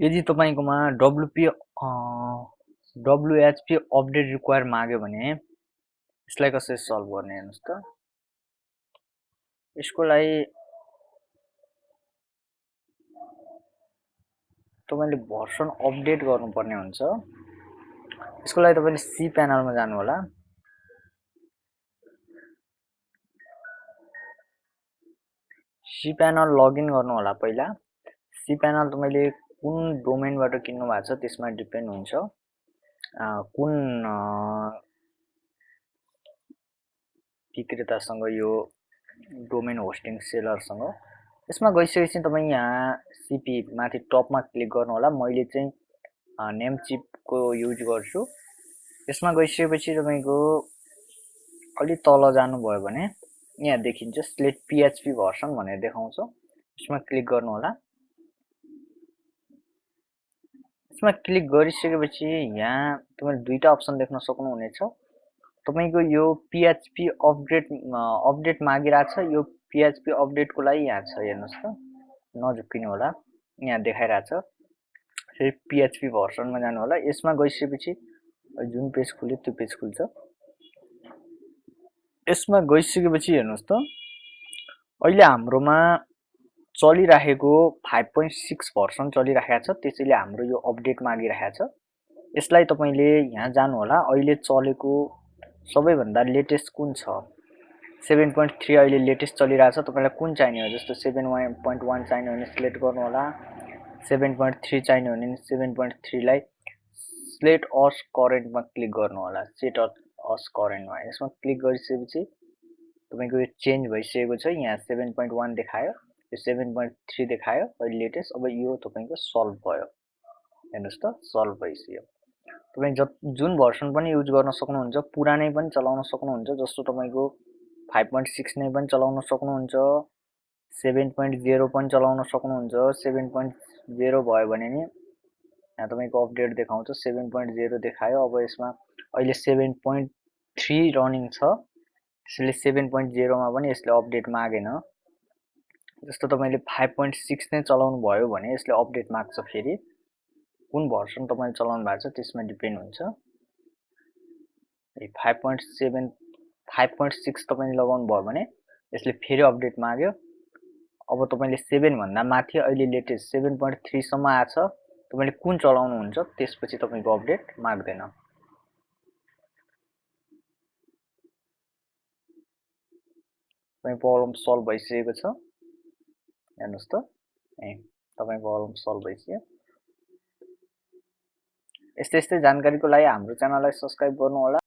यदि तपाईकोमा WHP update require माग्यो भने यसलाई कसरी सल्भ गर्ने हेर्नुस् त। यसको लागि तपाईले भर्सन अपडेट गर्नुपर्ने हुन्छ। यसको लागि तपाईले सी प्यानलमा जानु होला। सी प्यानल लगइन गर्नु होला पहिला। सी प्यानल तपाईले कुन डोमेनबाट किन्नु भएको छ त्यसमा डिपेन्ड हुन्छ। कुन विक्रेतासँग यो डोमेन होस्टिङ सेलरसँग। यसमा गइसकेपछि तपाई यहाँ सीपी माथि टपमा क्लिक गर्नु होला। मैले चाहिँ नेमचिपको युज गर्छु। यसमा गइसकेपछि तपाईको अलि तल जानु भयो भने यहाँ देखिन्छ सिलेक्ट PHP भर्सन भनेर देखाउँछ। यसमा क्लिक गर्नु होला। यसमा क्लिक गरिसकेपछि यहाँ तपाईले दुईटा अप्सन देख्न सक्नुहुनेछ। तपाईको यो PHP अपडेट मागिरहेछ। यो PHP अपडेटको लागि यहाँ छ हेर्नुस् त। नझुक्किनु होला। यहाँ देखाइरहेछ। फेरि PHP भर्सनमा जानु होला। यसमा गइसकेपछि जुन पेज खुल्यो त्यो पेज खुल्छ। यसमा गइसकेपछि हेर्नुस् त अहिले हाम्रोमा चलिराखेको 5.6 भर्सन चलिराखेको छ। त्यसैले हाम्रो यो अपडेट मागिरहेको छ। यसलाई तपाईले यहाँ जानु होला। अहिले चलेको सबैभन्दा लेटेस्ट कुन छ 7.3 अहिले लेटेस्ट चलिरहेछ। तपाईलाई कुन चाहिने हो जस्तो 7.1 चाहिने हो भने सिलेक्ट गर्नु होला। 7.3 चाहिने हो भने 7.3 लाई सेट अस करेन्टमा क्लिक गर्नु होला। सेट अस करेन्टमा यसमा क्लिक गरिसकेपछि तपाईको यो चेन्ज भइसकेको छ। यहाँ 7.1 देखायो, यो 7.3 देखायो अहिले लेटेस्ट। अब यो तपाईको सल्भ भयो। हेर्नुस् त सल्भ भइसक्यो। तपाई जुन भर्सन पनि युज गर्न सक्नुहुन्छ। पुरानै पनि चलाउन सक्नुहुन्छ। जस्तो तपाईको 5.6 नै पनि चलाउन सक्नुहुन्छ। 7.0 पनि चलाउन सक्नुहुन्छ। 7.0 भयो भने नि यहाँ तपाईको अपडेट देखाउँछ। 7.0 देखायो। अब यसमा अहिले 7.3 रनिङ छ। त्यसैले 7.0 मा पनि यसले अपडेट मागेन। जस्तो तपाईले 5.6 नै चलाउनु भयो भने यसले अपडेट माग्छ। फेरि कुन भर्सन तपाईले चलाउनु भएको छ त्यसमा डिपेन्ड हुन्छ। 5.6 तपाईले लगाउनु भयो भने यसले फेरि अपडेट माग्यो। अब तपाईले 7 भन्दा माथि अहिले लेटेस्ट 7.3 सम्म आछ। तपाईले कुन चलाउनु हुन्छ त्यसपछि तपाईको अपडेट माग्दैन। तपाईको प्रब्लम सल्भ भइसकेको छ। हेर्नुस् त तपाईको प्रब्लम सल्भ भइसक्यो। यस्तै जानकारीको लागि हाम्रो च्यानललाई सब्स्क्राइब गर्नु होला।